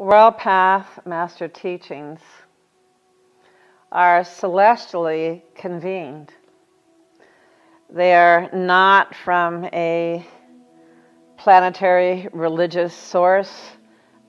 World Path Master Teachings are celestially convened. They are not from a planetary religious source.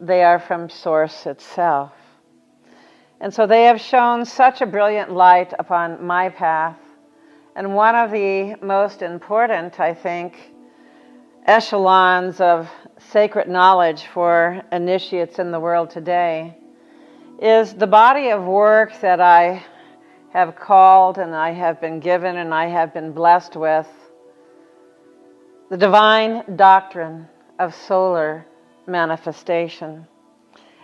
They are from Source itself. And so they have shone such a brilliant light upon my path. And one of the most important, I think, echelons of sacred knowledge for initiates in the world today is the body of work that I have called and I have been given and I have been blessed with, the divine doctrine of solar manifestation.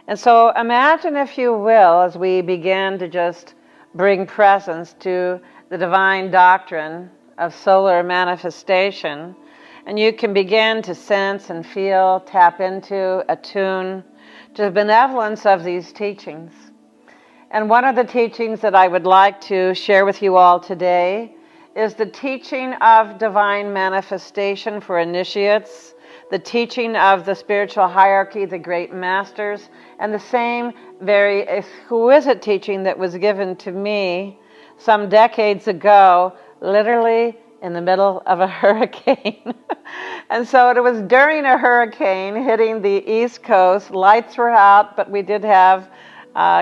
And so imagine, if you will, as we begin to just bring presence to the divine doctrine of solar manifestation, and you can begin to sense and feel, tap into, attune to the benevolence of these teachings. And one of the teachings that I would like to share with you all today is the teaching of divine manifestation for initiates, the teaching of the spiritual hierarchy, the great masters, and the same very exquisite teaching that was given to me some decades ago, literally in the middle of a hurricane. And so it was during a hurricane hitting the East Coast. Lights were out, but we did have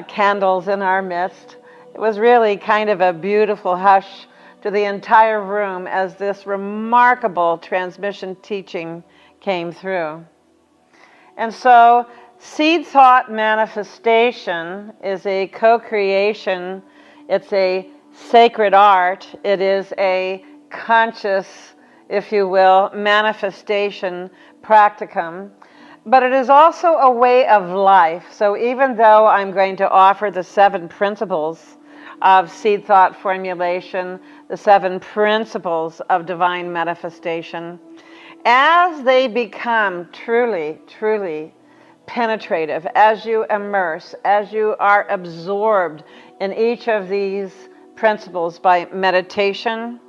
candles in our midst. It was really kind of a beautiful hush to the entire room as this remarkable transmission teaching came through. And so seed thought manifestation is a co-creation. It's a sacred art. It is a conscious, if you will, manifestation practicum. But it is also a way of life. So even though I'm going to offer the 7 principles of seed thought formulation, the 7 principles of divine manifestation, as they become truly, truly penetrative, as you immerse, as you are absorbed in each of these principles by meditation,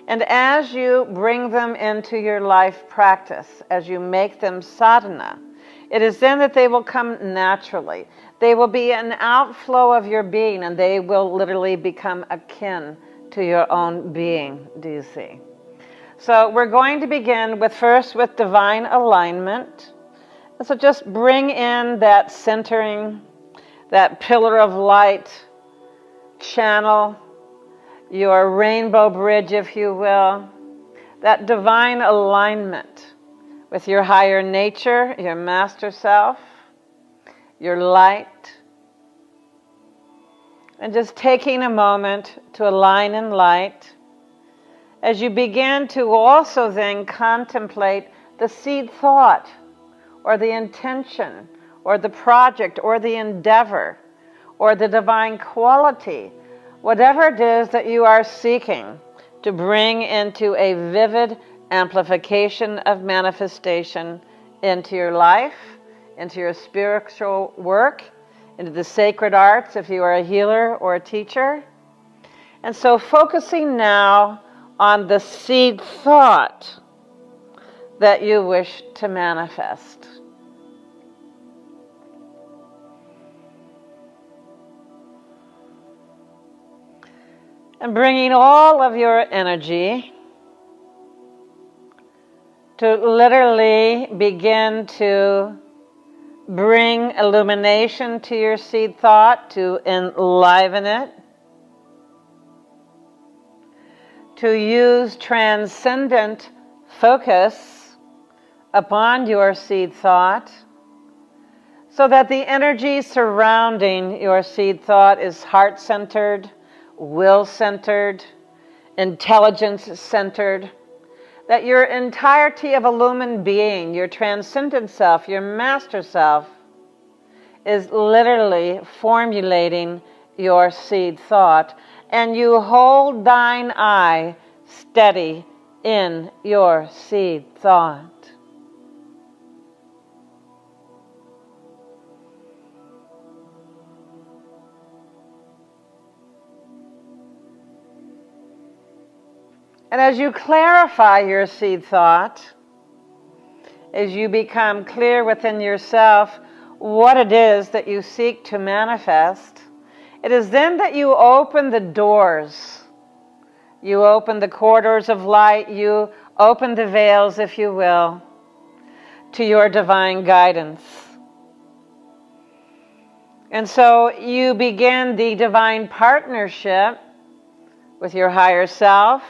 and as you bring them into your life practice, as you make them sadhana, it is then that they will come naturally. They will be an outflow of your being, and they will literally become akin to your own being, do you see? So we're going to begin first with divine alignment. So just bring in that centering, that pillar of light, channel your rainbow bridge, if you will, that divine alignment with your higher nature, your master self, your light, and just taking a moment to align in light as you begin to also then contemplate the seed thought or the intention or the project or the endeavor or the divine quality, whatever it is that you are seeking to bring into a vivid amplification of manifestation into your life, into your spiritual work, into the sacred arts if you are a healer or a teacher. And so focusing now on the seed thought that you wish to manifest. And bringing all of your energy to literally begin to bring illumination to your seed thought, to enliven it, to use transcendent focus upon your seed thought so that the energy surrounding your seed thought is heart-centered, will-centered, intelligence-centered, that your entirety of illumined being, your transcendent self, your master self, is literally formulating your seed thought, and you hold thine eye steady in your seed thought. And as you clarify your seed thought, as you become clear within yourself what it is that you seek to manifest, it is then that you open the doors. You open the corridors of light. You open the veils, if you will, to your divine guidance. And so you begin the divine partnership with your higher self,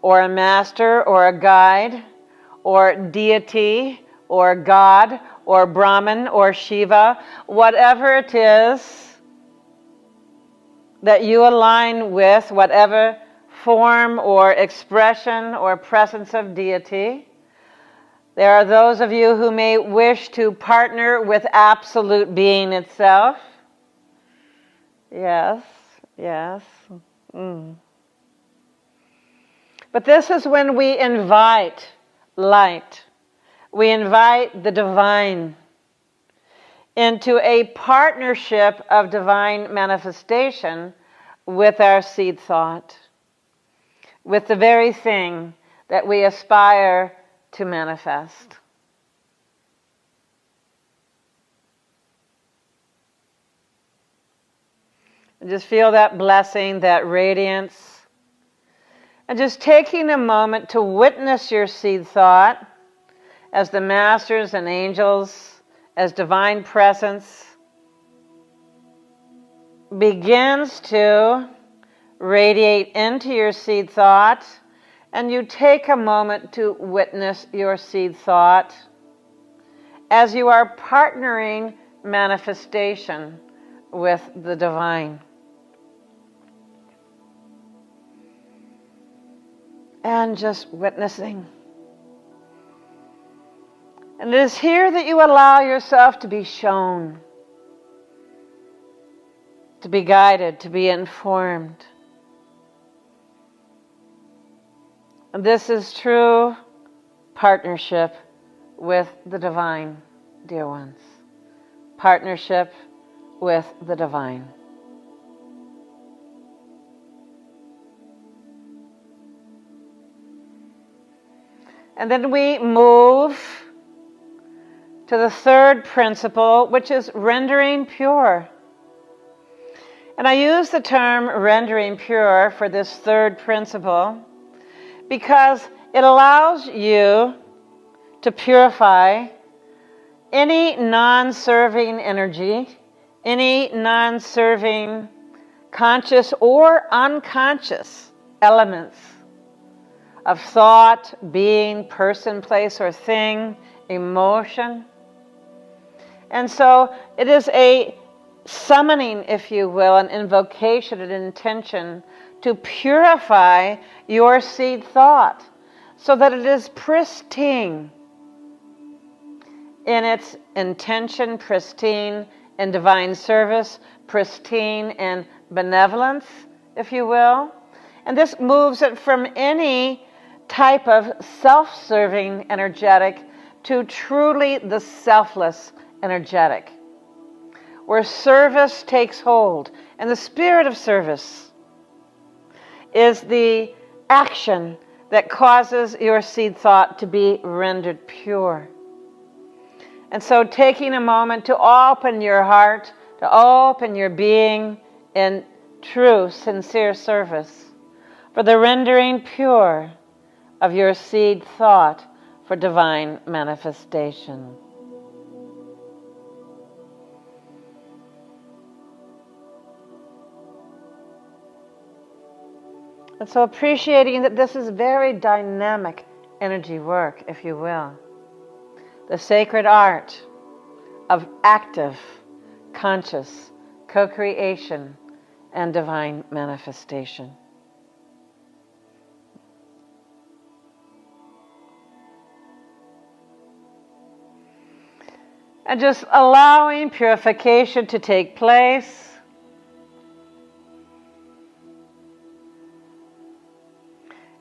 or a master, or a guide, or deity, or God, or Brahman, or Shiva, whatever it is that you align with, whatever form or expression or presence of deity. There are those of you who may wish to partner with absolute being itself. Yes, yes. But this is when we invite light. We invite the divine into a partnership of divine manifestation with our seed thought, with the very thing that we aspire to manifest. And just feel that blessing, that radiance. And just taking a moment to witness your seed thought as the masters and angels, as divine presence begins to radiate into your seed thought, and you take a moment to witness your seed thought as you are partnering manifestation with the divine. And just witnessing. And it is here that you allow yourself to be shown, to be guided, to be informed. And this is true partnership with the divine, dear ones. Partnership with the divine. And then we move to the third principle, which is rendering pure. And I use the term rendering pure for this third principle because it allows you to purify any non-serving energy, any non-serving conscious or unconscious elements of thought, being, person, place, or thing, emotion. And so it is a summoning, if you will, an invocation, an intention to purify your seed thought so that it is pristine in its intention, pristine in divine service, pristine in benevolence, if you will. And this moves it from any type of self-serving energetic to truly the selfless energetic, where service takes hold. And the spirit of service is the action that causes your seed thought to be rendered pure. And so taking a moment to open your heart, to open your being in true, sincere service for the rendering pure of your seed thought for divine manifestation. And so appreciating that this is very dynamic energy work, if you will. The sacred art of active, conscious co-creation and divine manifestation. And just allowing purification to take place.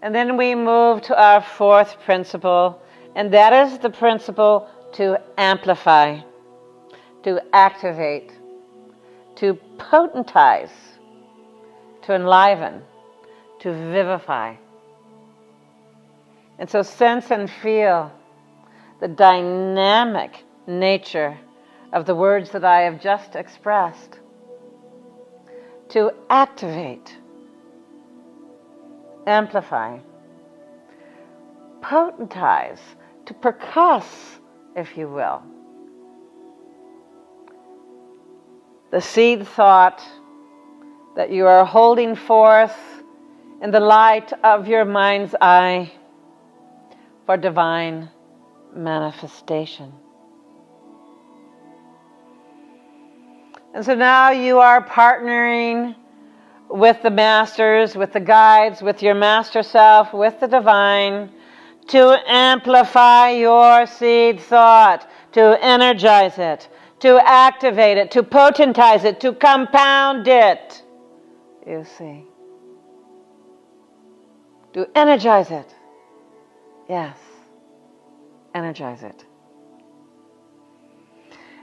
And then we move to our fourth principle, and that is the principle to amplify, to activate, to potentize, to enliven, to vivify. And so sense and feel the dynamic nature of the words that I have just expressed, to activate, amplify, potentize, to percuss, if you will, the seed thought that you are holding forth in the light of your mind's eye for divine manifestation. And so now you are partnering with the masters, with the guides, with your master self, with the divine, to amplify your seed thought, to energize it, to activate it, to potentize it, to compound it. You see. To energize it. Yes. Energize it.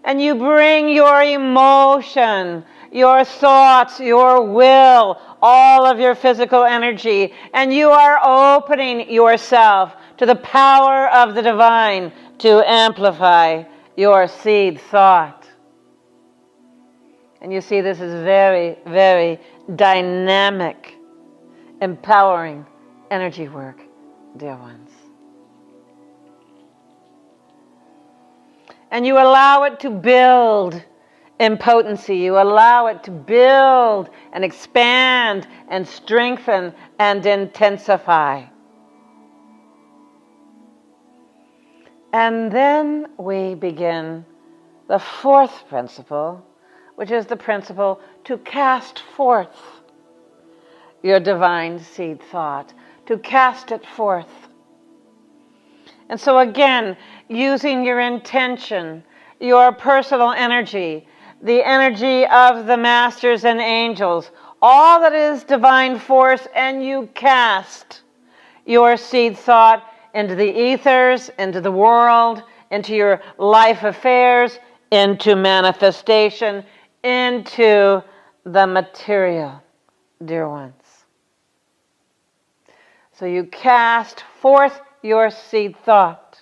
And you bring your emotion, your thoughts, your will, all of your physical energy, and you are opening yourself to the power of the divine to amplify your seed thought. And you see, this is very, very dynamic, empowering energy work, dear ones. And you allow it to build in potency. You allow it to build and expand and strengthen and intensify. And then we begin the fourth principle, which is the principle to cast forth your divine seed thought, to cast it forth. And so again, using your intention, your personal energy, the energy of the masters and angels, all that is divine force, and you cast your seed thought into the ethers, into the world, into your life affairs, into manifestation, into the material, dear ones. So you cast forth your seed thought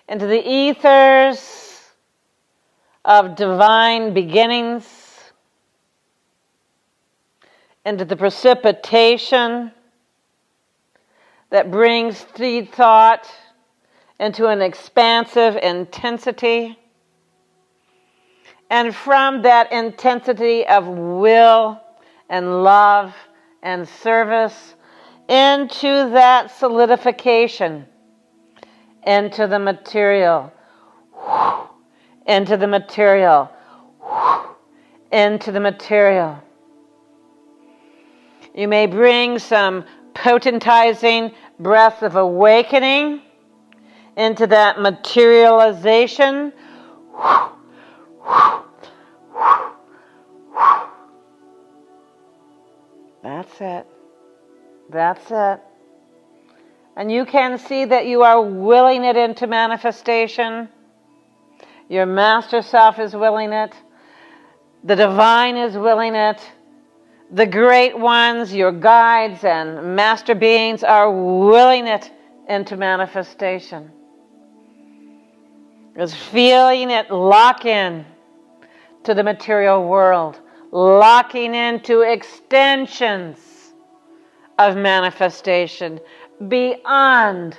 into the ethers of divine beginnings, into the precipitation that brings seed thought into an expansive intensity, and from that intensity of will and love and service into that solidification, into the material, into the material, into the material. You may bring some potentizing breath of awakening into that materialization. That's it. That's it. And you can see that you are willing it into manifestation. Your master self is willing it. The divine is willing it. The great ones, your guides and master beings, are willing it into manifestation. It's feeling it lock in to the material world, locking into extensions of manifestation beyond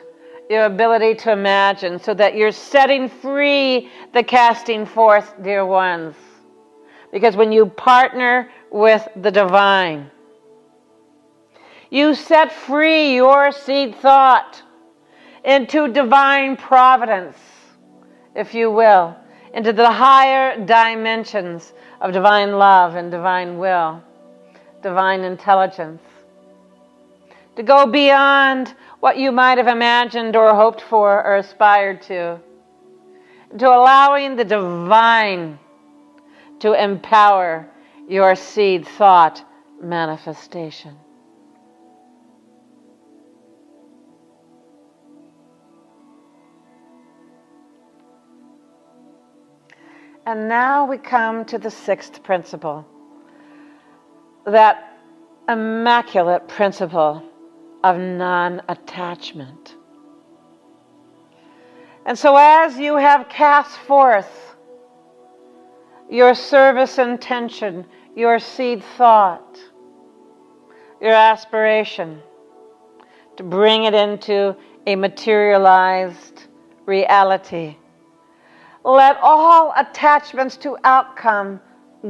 your ability to imagine, so that you're setting free the casting forth, dear ones. Because when you partner with the divine, you set free your seed thought into divine providence, if you will, into the higher dimensions of divine love and divine will, divine intelligence. To go beyond what you might have imagined or hoped for or aspired to allowing the divine to empower your seed thought manifestation. And now we come to the sixth principle, that immaculate principle of non-attachment. And so as you have cast forth your service intention, your seed thought, your aspiration, to bring it into a materialized reality, let all attachments to outcome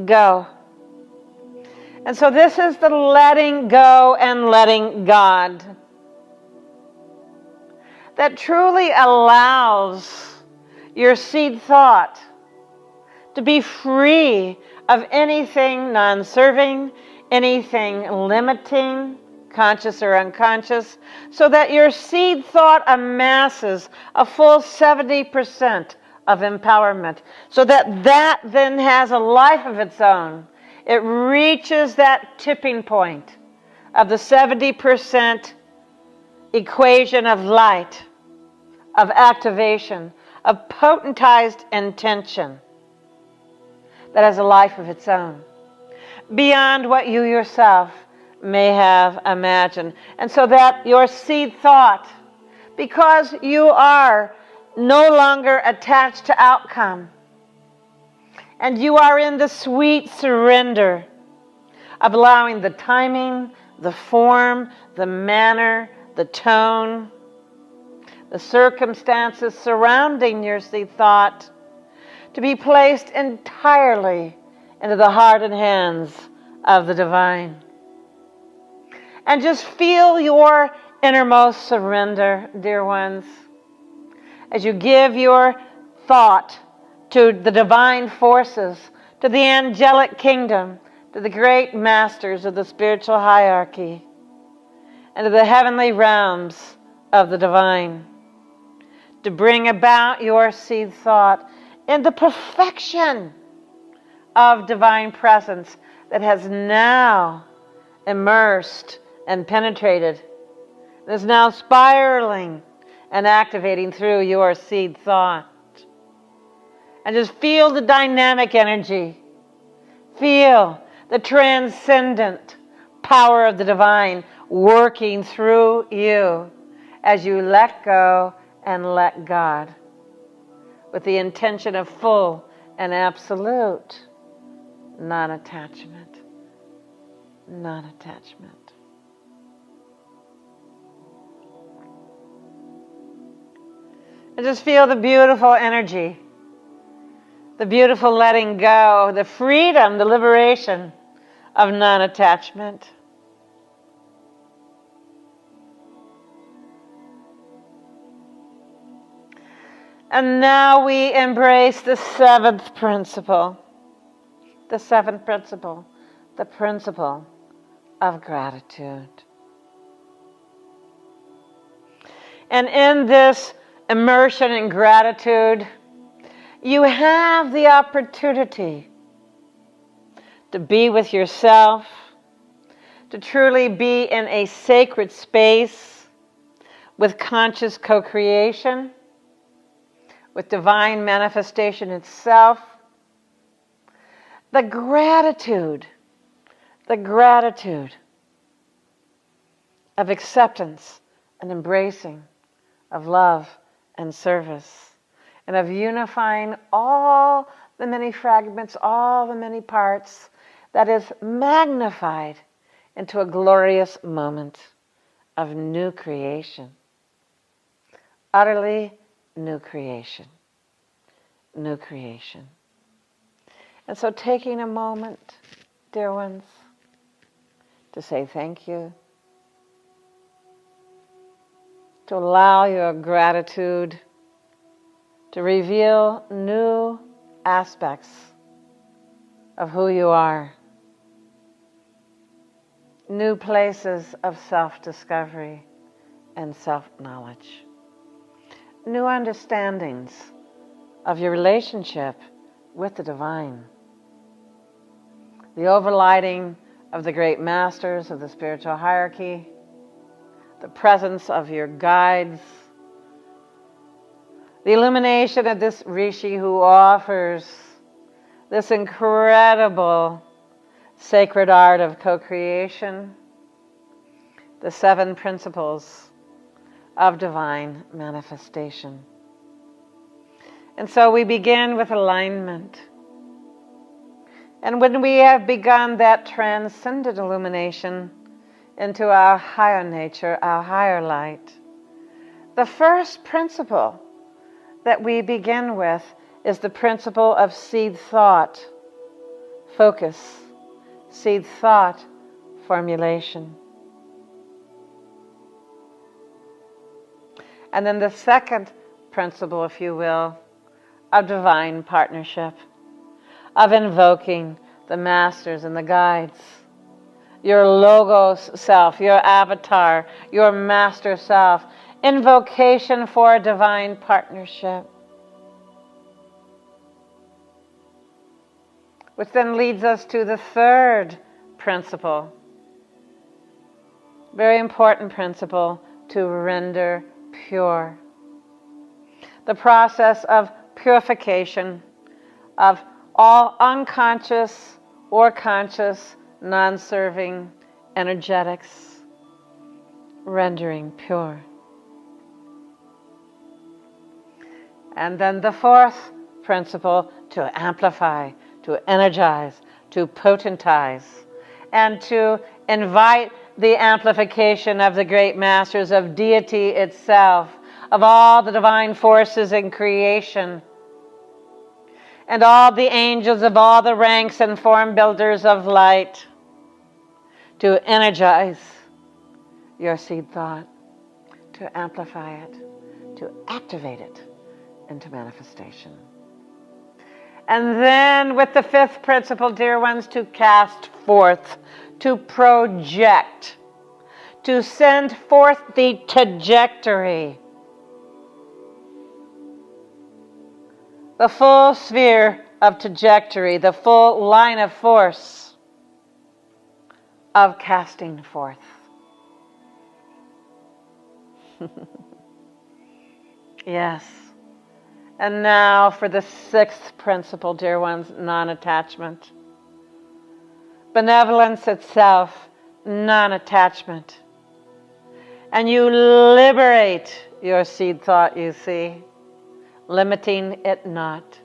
go. And so this is the letting go and letting God that truly allows your seed thought to be free of anything non-serving, anything limiting, conscious or unconscious, so that your seed thought amasses a full 70% of empowerment, so that that then has a life of its own. It reaches that tipping point of the 70% equation of light, of activation, of potentized intention that has a life of its own, beyond what you yourself may have imagined. And so that your seed thought, because you are no longer attached to outcome, and you are in the sweet surrender of allowing the timing, the form, the manner, the tone, the circumstances surrounding your seed thought to be placed entirely into the heart and hands of the divine. And just feel your innermost surrender, dear ones, as you give your thought to the divine forces, to the angelic kingdom, to the great masters of the spiritual hierarchy, and to the heavenly realms of the divine, to bring about your seed thought in the perfection of divine presence that has now immersed and penetrated, and is now spiraling and activating through your seed thought. And just feel the dynamic energy. Feel the transcendent power of the divine working through you as you let go and let God, with the intention of full and absolute non-attachment. Non-attachment. And just feel the beautiful energy, the beautiful letting go, the freedom, the liberation of non-attachment. And now we embrace the seventh principle. The seventh principle, the principle of gratitude. And in this immersion in gratitude, you have the opportunity to be with yourself, to truly be in a sacred space with conscious co-creation, with divine manifestation itself. The gratitude of acceptance and embracing, of love and service, and of unifying all the many fragments, all the many parts, that is magnified into a glorious moment of new creation. Utterly new creation. New creation. And so taking a moment, dear ones, to say thank you, to allow your gratitude to reveal new aspects of who you are, new places of self-discovery and self-knowledge, new understandings of your relationship with the divine, the overlighting of the great masters of the spiritual hierarchy, the presence of your guides, the illumination of this Rishi who offers this incredible sacred art of co-creation, the seven principles of divine manifestation. And so we begin with alignment. And when we have begun that transcendent illumination into our higher nature, our higher light, the first principle that we begin with is the principle of seed thought, focus, seed thought, formulation. And then the second principle, if you will, of divine partnership, of invoking the masters and the guides, your logos self, your avatar, your master self, invocation for divine partnership. Which then leads us to the third principle, very important principle, to render pure. The process of purification of all unconscious or conscious, non-serving energetics, rendering pure. And then the fourth principle, to amplify, to energize, to potentize, and to invite the amplification of the great masters, of deity itself, of all the divine forces in creation, and all the angels of all the ranks and form builders of light, to energize your seed thought, to amplify it, to activate it into manifestation. And then with the fifth principle, dear ones, to cast forth, to project, to send forth the trajectory, the full sphere of trajectory, the full line of force of casting forth. Yes. And now for the sixth principle, dear ones, non-attachment. Benevolence itself, non-attachment. And you liberate your seed thought, you see, limiting it not,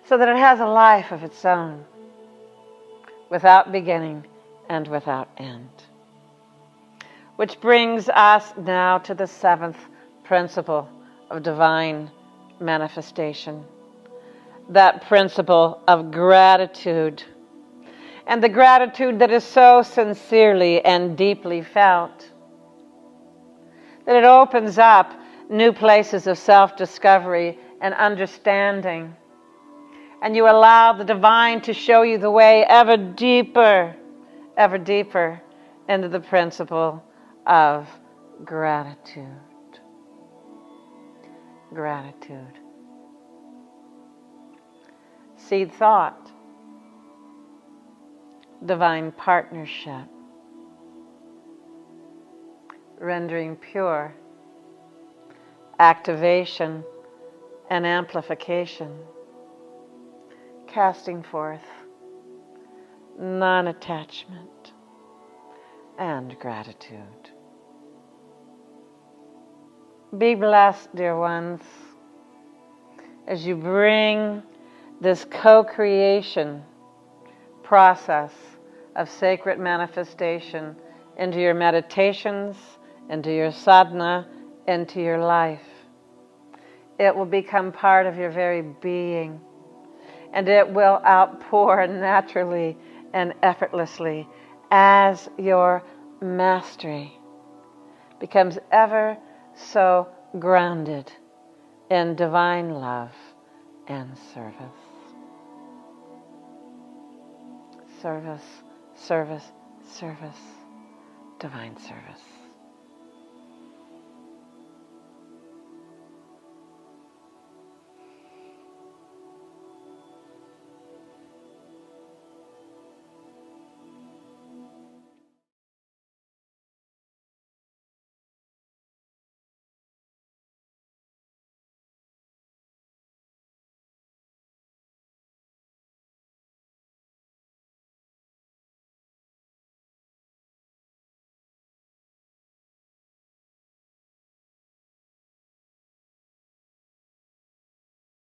so that it has a life of its own, without beginning and without end. Which brings us now to the seventh principle of divine manifestation, that principle of gratitude, and the gratitude that is so sincerely and deeply felt that it opens up new places of self-discovery and understanding, and you allow the divine to show you the way ever deeper into the principle of gratitude. Gratitude. Seed thought. Divine partnership. Rendering pure. Activation and amplification. Casting forth. Non-attachment. And gratitude. Be blessed, dear ones, as you bring this co-creation process of sacred manifestation into your meditations, into your sadhana, into your life. It will become part of your very being, and it will outpour naturally and effortlessly as your mastery becomes ever so grounded in divine love and service. Service, service, service, divine service.